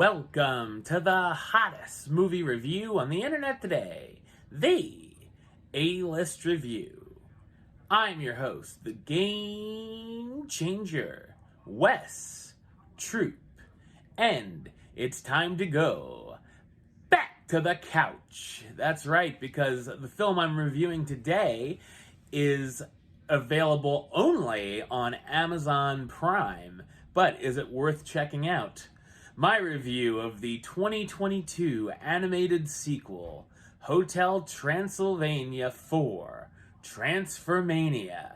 Welcome to the hottest movie review on the internet today, the A-List Review. I'm your host, the Game Changer, Wes Troop, and it's time to go back to the couch. That's right, because the film I'm reviewing today is available only on Amazon Prime, but is it worth checking out? My review of the 2022 animated sequel, Hotel Transylvania 4, Transformania,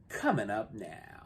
coming up now.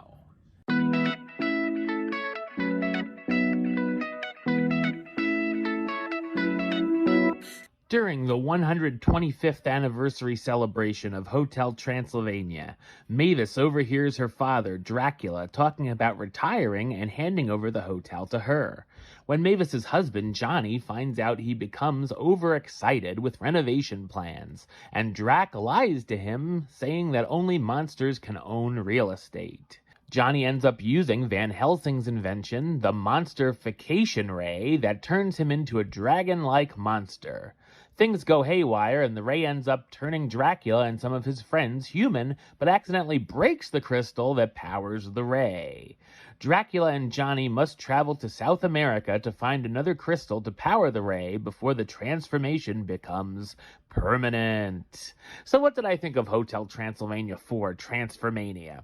During the 125th anniversary celebration of Hotel Transylvania, Mavis overhears her father, Dracula, talking about retiring and handing over the hotel to her. When Mavis's husband, Johnny, finds out, he becomes overexcited with renovation plans, and Drac lies to him, saying that only monsters can own real estate. Johnny ends up using Van Helsing's invention, the Monsterfication Ray, that turns him into a dragon-like monster. Things go haywire, and the ray ends up turning Dracula and some of his friends human, but accidentally breaks the crystal that powers the ray. Dracula and Johnny must travel to South America to find another crystal to power the ray before the transformation becomes permanent. So what did I think of Hotel Transylvania 4, Transformania?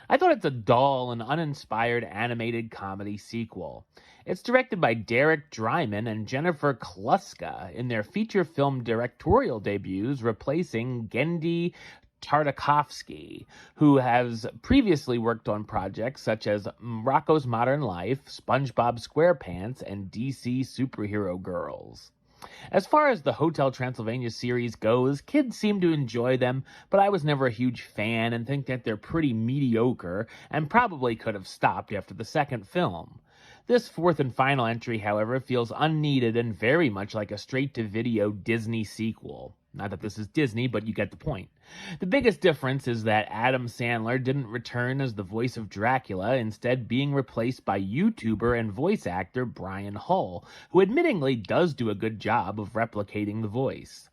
I thought it's a dull and uninspired animated comedy sequel. It's directed by Derek Dryman and Jennifer Kluska in their feature film directorial debuts, replacing Gendy Tartakovsky, who has previously worked on projects such as Rocko's Modern Life, SpongeBob SquarePants, and DC Superhero Girls. As far as the Hotel Transylvania series goes, kids seem to enjoy them, but I was never a huge fan and think that they're pretty mediocre and probably could have stopped after the second film. This fourth and final entry, however, feels unneeded and very much like a straight-to-video Disney sequel. Not that this is Disney, but you get the point. The biggest difference is that Adam Sandler didn't return as the voice of Dracula, instead being replaced by YouTuber and voice actor Brian Hull, who admittingly does do a good job of replicating the voice.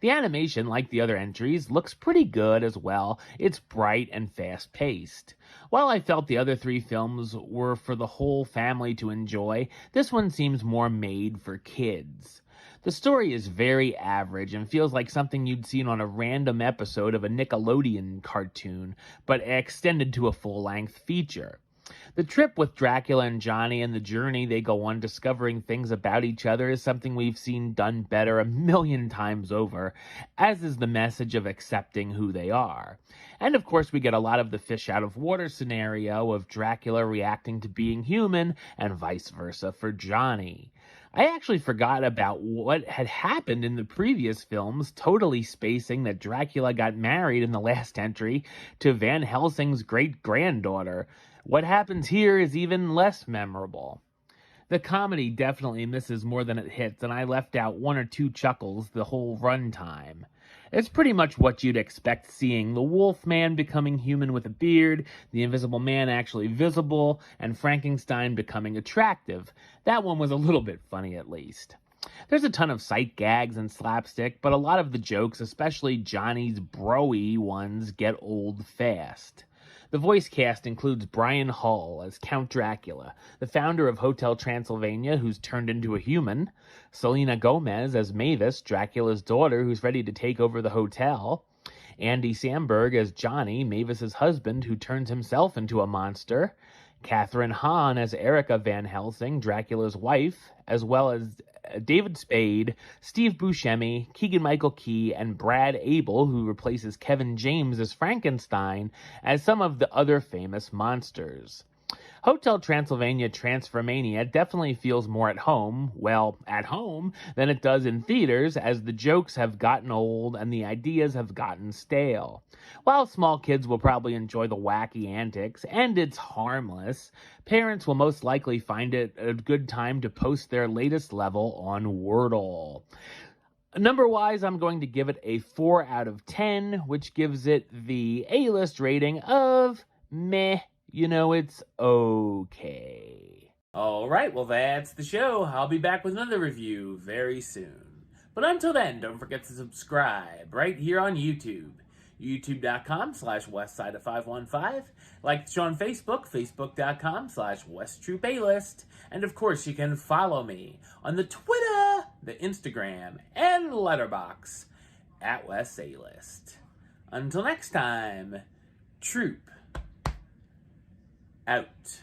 The animation, like the other entries, looks pretty good as well. It's bright and fast-paced. While I felt the other three films were for the whole family to enjoy, this one seems more made for kids. The story is very average and feels like something you'd seen on a random episode of a Nickelodeon cartoon, but extended to a full-length feature. The trip with Dracula and Johnny and the journey they go on discovering things about each other is something we've seen done better a million times over, as is the message of accepting who they are. And of course we get a lot of the fish out of water scenario of Dracula reacting to being human and vice versa for Johnny. I actually forgot about what had happened in the previous films, totally spacing that Dracula got married in the last entry to Van Helsing's great-granddaughter. What happens here is even less memorable. The comedy definitely misses more than it hits, and I left out one or two chuckles the whole runtime. It's pretty much what you'd expect seeing: the Wolfman becoming human with a beard, the Invisible Man actually visible, and Frankenstein becoming attractive. That one was a little bit funny at least. There's a ton of sight gags and slapstick, but a lot of the jokes, especially Johnny's bro-y ones, get old fast. The voice cast includes Brian Hull as Count Dracula, the founder of Hotel Transylvania who's turned into a human, Selena Gomez as Mavis, Dracula's daughter who's ready to take over the hotel, Andy Samberg as Johnny, Mavis's husband who turns himself into a monster, Catherine Hahn as Erica Van Helsing, Dracula's wife, as well as David Spade, Steve Buscemi, Keegan-Michael Key, and Brad Abel, who replaces Kevin James as Frankenstein, as some of the other famous monsters. Hotel Transylvania Transformania definitely feels more at home, than it does in theaters, as the jokes have gotten old and the ideas have gotten stale. While small kids will probably enjoy the wacky antics, and it's harmless, parents will most likely find it a good time to post their latest level on Wordle. Number-wise, I'm going to give it a 4 out of 10, which gives it the A-list rating of meh. It's okay. All right, well, that's the show. I'll be back with another review very soon. But until then, don't forget to subscribe right here on YouTube. youtube.com/westside515. Like the show on Facebook, facebook.com/westtrueplaylist. And of course, you can follow me on the Twitter, the Instagram, and Letterboxd at West A-List. Until next time, Troop out.